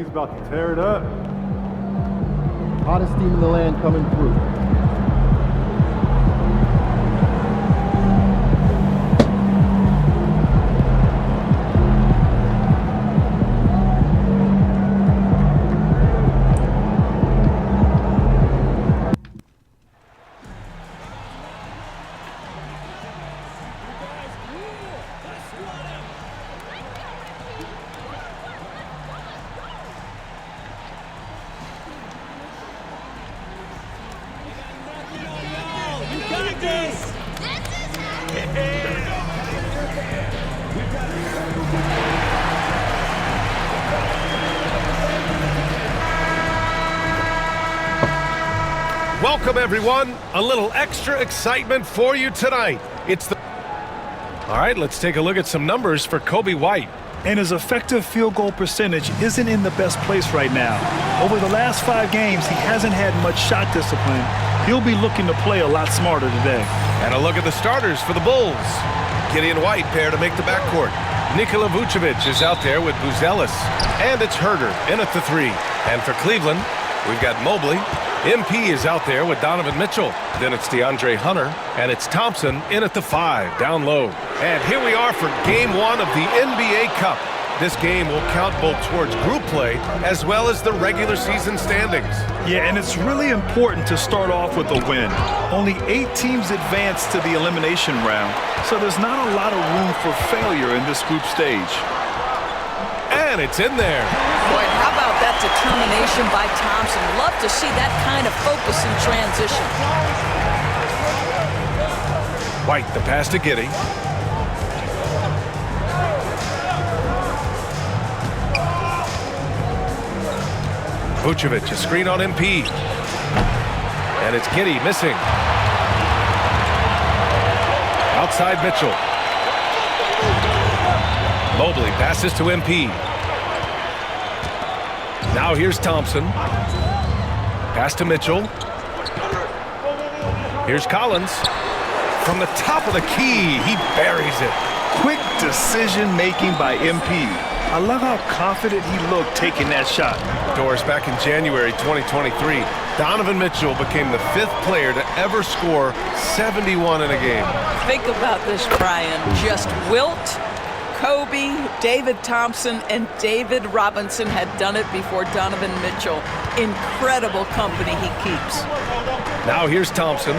He's about to tear it up. Hottest team in the land coming through. Welcome, everyone. A little extra excitement for you tonight. All right, let's take a look at some numbers for Coby White. And his effective field goal percentage isn't in the best place right now. Over the last 5 games, he hasn't had much shot discipline. He'll be looking to play a lot smarter today. And a look at the starters for the Bulls. Gideon White pair to make the backcourt. Nikola Vucevic is out there with Buzelis. And it's Herter in at the 3. And for Cleveland, we've got Mobley. MP is out there with Donovan Mitchell. Then it's DeAndre Hunter, and it's Thompson in at the 5, down low. And here we are for Game 1 of the NBA Cup. This game will count both towards group play as well as the regular season standings. Yeah, and it's really important to start off with a win. Only 8 teams advance to the elimination round, so there's not a lot of room for failure in this group stage. And it's in there. Boy, how about that determination by Thompson? Love to see that kind of focus in transition. White, the pass to Giddey. Vucevic, a screen on MP. And it's Giddey missing. Outside Mitchell. Mobley passes to MP. Now here's Thompson. Pass to Mitchell. Here's Collins. From the top of the key, he buries it. Quick decision-making by MP. I love how confident he looked taking that shot. Doris, back in January 2023, Donovan Mitchell became the 5th player to ever score 71 in a game. Think about this, Brian. Just Wilt, Kobe, David Thompson, and David Robinson had done it before Donovan Mitchell. Incredible company he keeps. Now here's Thompson.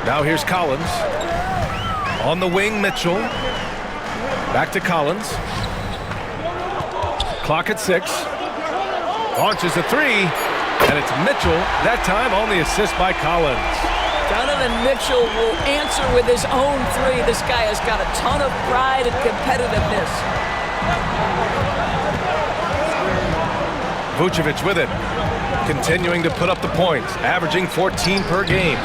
Now here's Collins. On the wing, Mitchell. Back to Collins. Clock at 6. Launches a 3. And it's Mitchell, that time on the assist by Collins. Donovan Mitchell will answer with his own 3. This guy has got a ton of pride and competitiveness. Vucevic with it. Continuing to put up the points, averaging 14 per game.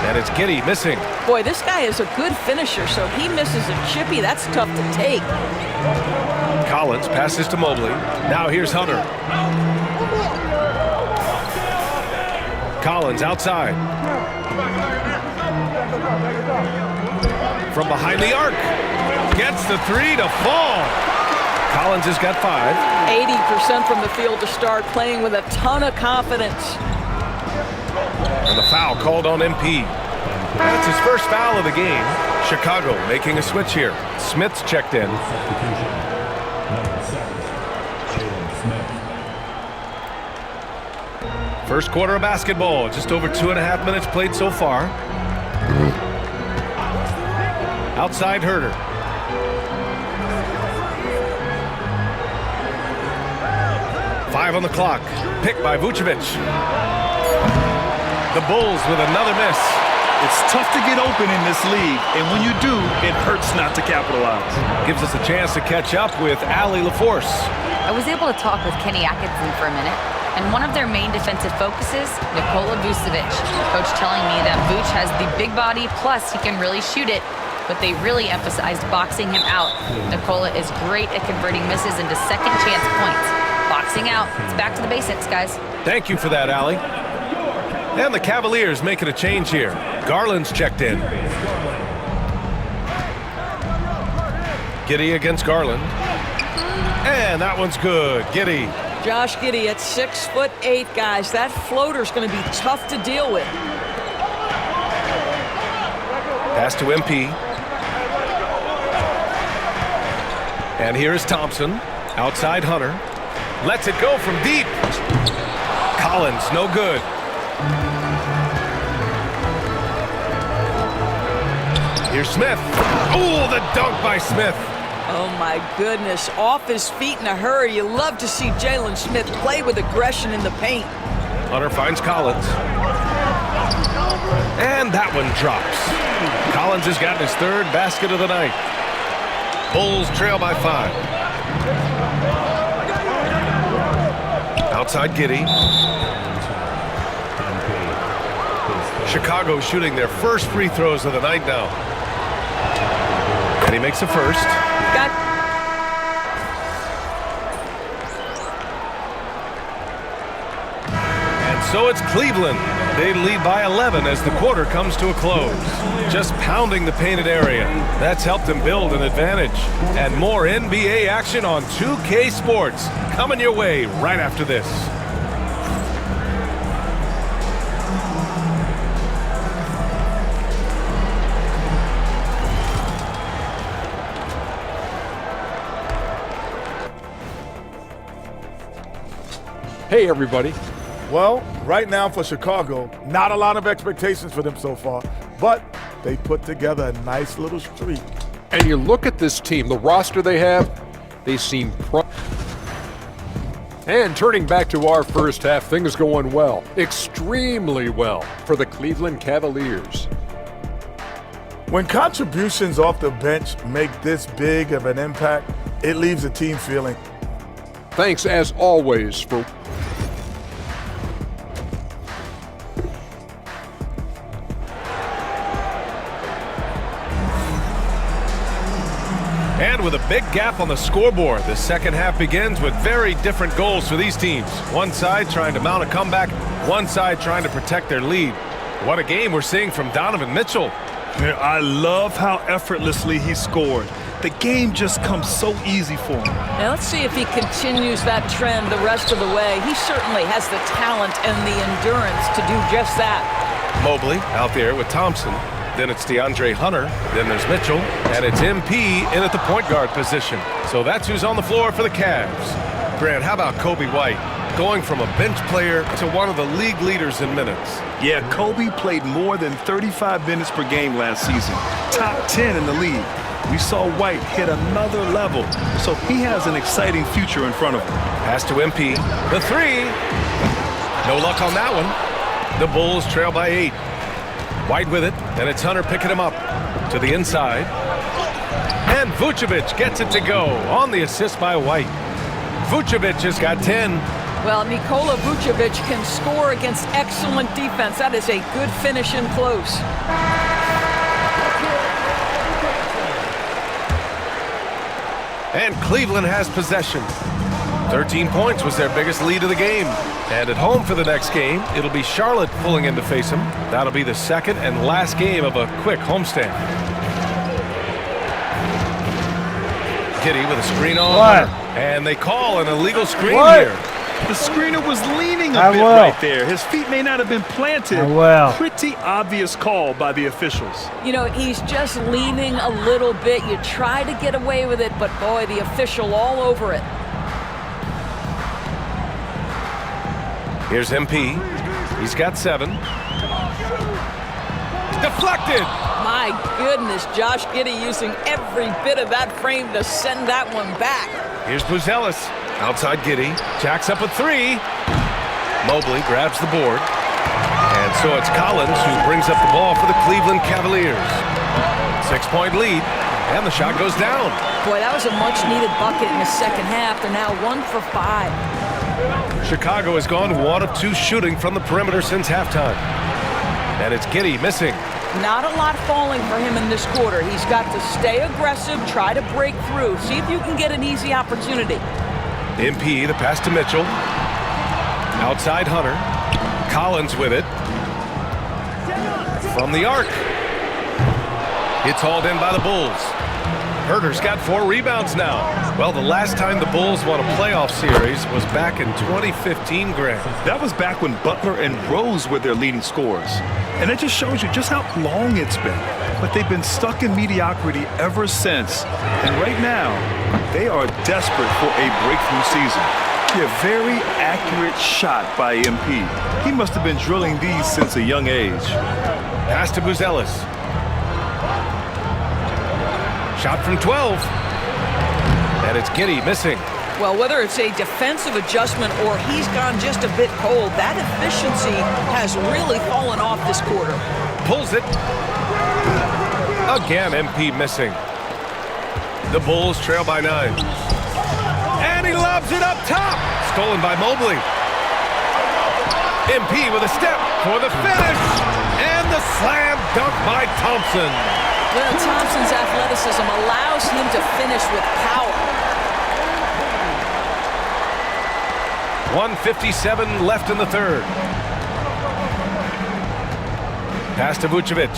And it's Giddey missing. Boy, this guy is a good finisher, so he misses a chippy. That's tough to take. Collins passes to Mobley. Now here's Hunter. Collins outside. From behind the arc. Gets the 3 to fall. Collins has got 5. 80% from the field to start, playing with a ton of confidence. And the foul called on MP. That's his first foul of the game. Chicago making a switch here. Smith's checked in. First quarter of basketball. Just over 2.5 minutes played so far. Outside Herter. Five on the clock. Picked by Vucevic. The Bulls with another miss. It's tough to get open in this league, and when you do, it hurts not to capitalize. Gives us a chance to catch up with Allie LaForce. I was able to talk with Kenny Atkinson for a minute, and one of their main defensive focuses, Nikola Vucevic. Coach telling me that Vuce has the big body, plus he can really shoot it, but they really emphasized boxing him out. Nikola is great at converting misses into second chance points. Boxing out, it's back to the basics, guys. Thank you for that, Allie. And the Cavaliers making a change here. Garland's checked in. Giddey against Garland. And that one's good. Giddey. Josh Giddey at 6'8", guys. That floater's going to be tough to deal with. Pass to MP. And here's Thompson. Outside Hunter. Lets it go from deep. Collins, no good. Here's Smith. Oh, the dunk by Smith. Oh, my goodness. Off his feet in a hurry. You love to see Jalen Smith play with aggression in the paint. Hunter finds Collins. And that one drops. Collins has gotten his third basket of the night. Bulls trail by 5. Outside Giddey. Chicago shooting their first free throws of the night now. And he makes a first. And so it's Cleveland. They lead by 11 as the quarter comes to a close. Just pounding the painted area. That's helped them build an advantage. And more NBA action on 2K Sports coming your way right after this. Hey, everybody. Well, right now for Chicago, not a lot of expectations for them so far, but they put together a nice little streak. And you look at this team, the roster they have, they seem And turning back to our first half, things going well, extremely well for the Cleveland Cavaliers. When contributions off the bench make this big of an impact, it leaves the team feeling. Thanks, as always, for And with a big gap on the scoreboard, the second half begins with very different goals for these teams. One side trying to mount a comeback, one side trying to protect their lead. What a game we're seeing from Donovan Mitchell. Yeah, I love how effortlessly he scored. The game just comes so easy for him. Now let's see if he continues that trend the rest of the way. He certainly has the talent and the endurance to do just that. Mobley out there with Thompson. Then it's DeAndre Hunter. Then there's Mitchell. And it's MP in at the point guard position. So that's who's on the floor for the Cavs. Grant, how about Kobe White? Going from a bench player to one of the league leaders in minutes. Yeah, Kobe played more than 35 minutes per game last season. Top 10 in the league. We saw White hit another level, so he has an exciting future in front of him. Pass to MP. The three. No luck on that one. The Bulls trail by 8. White with it, and it's Hunter picking him up to the inside. And Vucevic gets it to go on the assist by White. Vucevic has got 10. Well, Nikola Vucevic can score against excellent defense. That is a good finish in close. And Cleveland has possession. 13 points was their biggest lead of the game. And at home for the next game, it'll be Charlotte pulling in to face them. That'll be the second and last game of a quick homestand. Giddey with a screen on. What? And they call an illegal screen What? here. The screener was leaning a bit right there. His feet may not have been planted. Pretty obvious call by the officials. You know, he's just leaning a little bit. You try to get away with it, but boy, the official all over it. Here's MP. He's got 7. Deflected. My goodness, Josh Giddey using every bit of that frame to send that one back. Here's Buzelis. Outside Giddey. Jacks up a 3. Mobley grabs the board. And so it's Collins who brings up the ball for the Cleveland Cavaliers. 6-point lead. And the shot goes down. Boy, that was a much-needed bucket in the second half. They're now 1 for 5. Chicago has gone 1 of 2 shooting from the perimeter since halftime. And it's Giddey missing. Not a lot falling for him in this quarter. He's got to stay aggressive, try to break through, see if you can get an easy opportunity. MP, the pass to Mitchell. Outside Hunter. Collins with it. From the arc. It's hauled in by the Bulls. Herter's got 4 rebounds now. Well, the last time the Bulls won a playoff series was back in 2015, Grant. That was back when Butler and Rose were their leading scorers. And it just shows you just how long it's been. But they've been stuck in mediocrity ever since. And right now, they are desperate for a breakthrough season. A very accurate shot by MP. He must have been drilling these since a young age. Pass to Buzelis. Shot from 12. And it's Giddey missing. Well, whether it's a defensive adjustment or he's gone just a bit cold, that efficiency has really fallen off this quarter. Pulls it. Again, MP missing. The Bulls trail by 9. And he lobs it up top. Stolen by Mobley. MP with a step for the finish. And the slam dunk by Thompson. Well, Thompson's athleticism allows him to finish with power. 1:57 left in the third. Pass to Vucevic.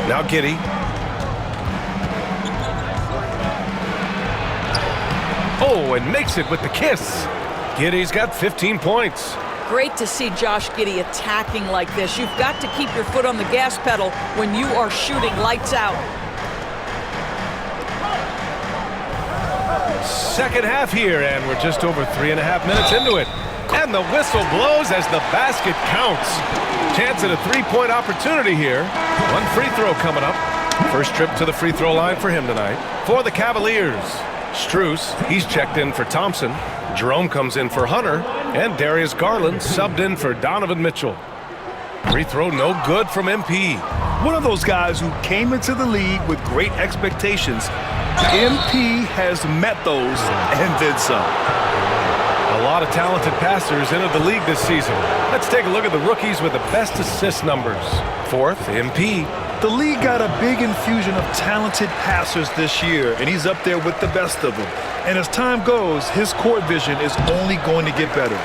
Now Giddey. Oh, and makes it with the kiss. Giddey's got 15 points. Great to see Josh Giddey attacking like this. You've got to keep your foot on the gas pedal when you are shooting lights out. Second half here, and we're just over 3.5 minutes into it. And the whistle blows as the basket counts. Chance at a three-point opportunity here. One free throw coming up. First trip to the free throw line for him tonight. For the Cavaliers, Strus, he's checked in for Thompson. Jerome comes in for Hunter. And Darius Garland subbed in for Donovan Mitchell. Free throw no good from MP. One of those guys who came into the league with great expectations. MP has met those and did some. A lot of talented passers entered the league this season. Let's take a look at the rookies with the best assist numbers. Fourth, MP. The league got a big infusion of talented passers this year, and he's up there with the best of them. And as time goes, his court vision is only going to get better.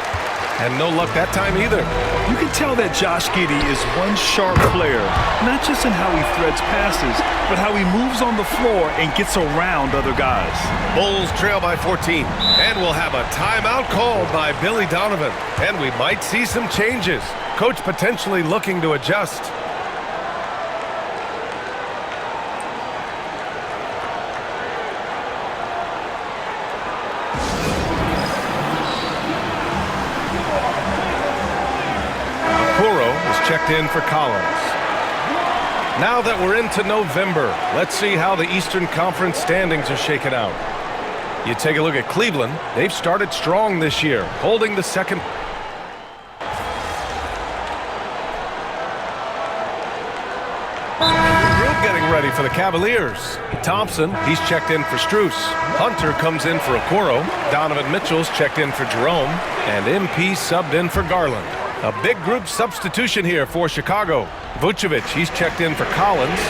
And no luck that time either. You can tell that Josh Giddey is one sharp player, not just in how he threads passes, but how he moves on the floor and gets around other guys. Bulls trail by 14, and we'll have a timeout called by Billy Donovan. And we might see some changes. Coach potentially looking to adjust. Checked in for Collins. Now that we're into November, let's see how the Eastern Conference standings are shaken out. You take a look at Cleveland. They've started strong this year, holding the second. Group getting ready for the Cavaliers. Thompson, he's checked in for Strus. Hunter comes in for Okoro. Donovan Mitchell's checked in for Jerome. And MP subbed in for Garland. A big group substitution here for Chicago. Vucevic, he's checked in for Collins.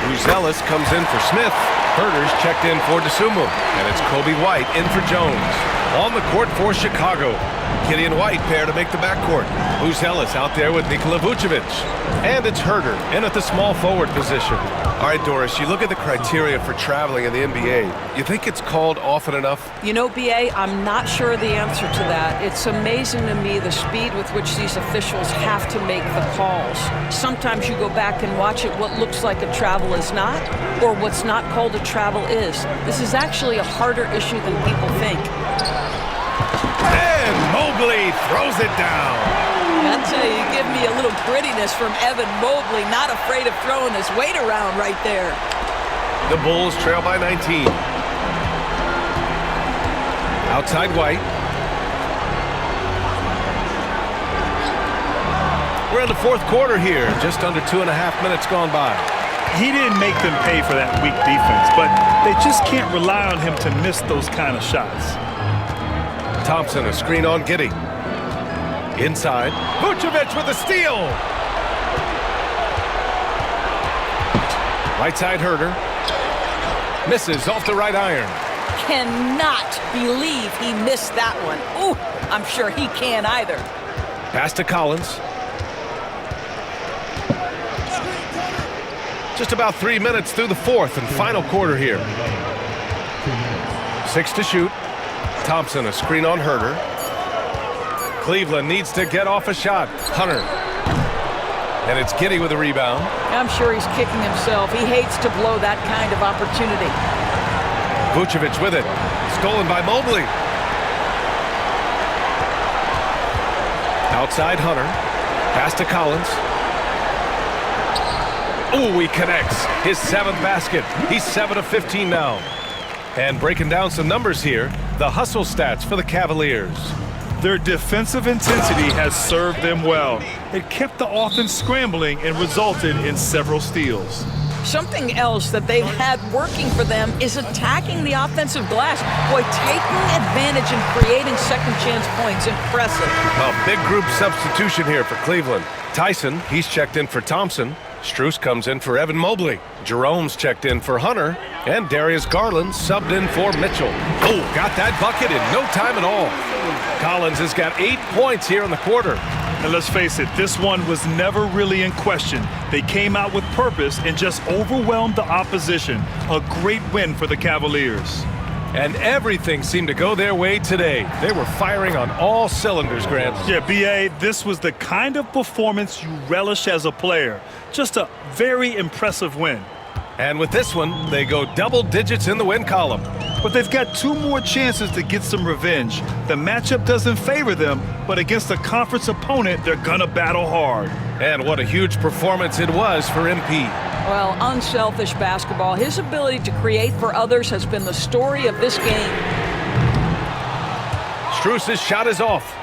Buzelis comes in for Smith. Herter's checked in for DeSumo. And it's Kobe White in for Jones. On the court for Chicago, Giddey and White pair to make the backcourt. Buzelis out there with Nikola Vucevic. And it's Herter in at the small forward position. All right, Doris, you look at the criteria for traveling in the NBA. You think it's called often enough? You know, B.A., I'm not sure the answer to that. It's amazing to me the speed with which these officials have to make the calls. Sometimes you go back and watch it, what looks like a travel is not, or what's not called a travel is. This is actually a harder issue than people think. And Mobley throws it down. I tell you, you give me a little grittiness from Evan Mobley, not afraid of throwing his weight around right there. The Bulls trail by 19. Outside White. We're in the fourth quarter here, just under 2.5 minutes gone by. He didn't make them pay for that weak defense, but they just can't rely on him to miss those kind of shots. Thompson, a screen on Giddey. Inside, Vucevic with a steal. Right side Herter. Misses off the right iron. Cannot believe he missed that one. Ooh, I'm sure he can't either. Pass to Collins. Just about 3 minutes through the fourth and final quarter here. 6 to shoot. Thompson, a screen on Herder. Cleveland needs to get off a shot. Hunter. And it's Giddey with a rebound. I'm sure he's kicking himself. He hates to blow that kind of opportunity. Vucevic with it. Stolen by Mobley. Outside Hunter. Pass to Collins. Oh, he connects. His 7th basket. He's 7 of 15 now. And breaking down some numbers here, the hustle stats for the Cavaliers. Their defensive intensity has served them well. It kept the offense scrambling and resulted in several steals. Something else that they've had working for them is attacking the offensive glass. Boy, taking advantage and creating second chance points. Impressive. A big group substitution here for Cleveland. Tyson, he's checked in for Thompson. Strus comes in for Evan Mobley. Jerome's checked in for Hunter. And Darius Garland subbed in for Mitchell. Oh, got that bucket in no time at all. Collins has got 8 points here in the quarter. And let's face it, this one was never really in question. They came out with purpose and just overwhelmed the opposition. A great win for the Cavaliers. And everything seemed to go their way today. They were firing on all cylinders, Grant. Yeah, B.A., this was the kind of performance you relish as a player. Just a very impressive win. And with this one, they go double digits in the win column. But they've got 2 more chances to get some revenge. The matchup doesn't favor them, but against a conference opponent, they're gonna battle hard. And what a huge performance it was for MP. Well, unselfish basketball. His ability to create for others has been the story of this game. Strus's shot is off.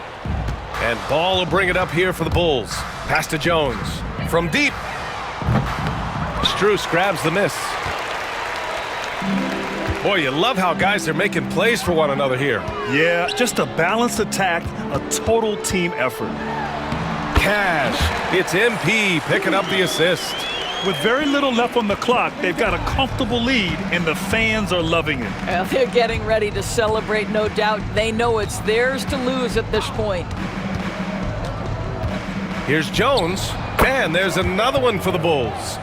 And Ball will bring it up here for the Bulls. Pass to Jones. From deep. Strus grabs the miss. Boy, you love how guys are making plays for one another here. Yeah, just a balanced attack, a total team effort. Cash. It's MP picking up the assist. With very little left on the clock, they've got a comfortable lead, and the fans are loving it. Well, they're getting ready to celebrate, no doubt. They know it's theirs to lose at this point. Here's Jones. And there's another one for the Bulls.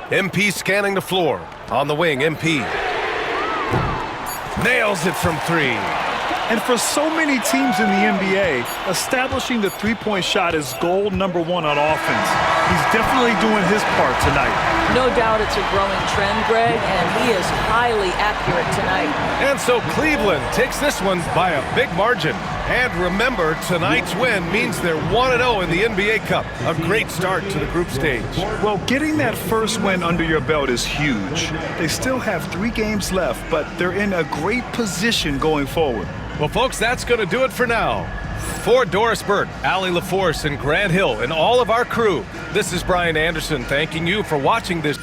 MP scanning the floor. On the wing, MP. Nails it from 3. And for so many teams in the NBA, establishing the three-point shot is goal number 1 on offense. He's definitely doing his part tonight. No doubt it's a growing trend, Greg, and he is highly accurate tonight. And so Cleveland takes this one by a big margin. And remember, tonight's win means they're 1-0 in the NBA Cup. A great start to the group stage. Well, getting that first win under your belt is huge. They still have 3 games left, but they're in a great position going forward. Well, folks, that's going to do it for now. For Doris Burke, Allie LaForce, and Grant Hill, and all of our crew, this is Brian Anderson thanking you for watching this.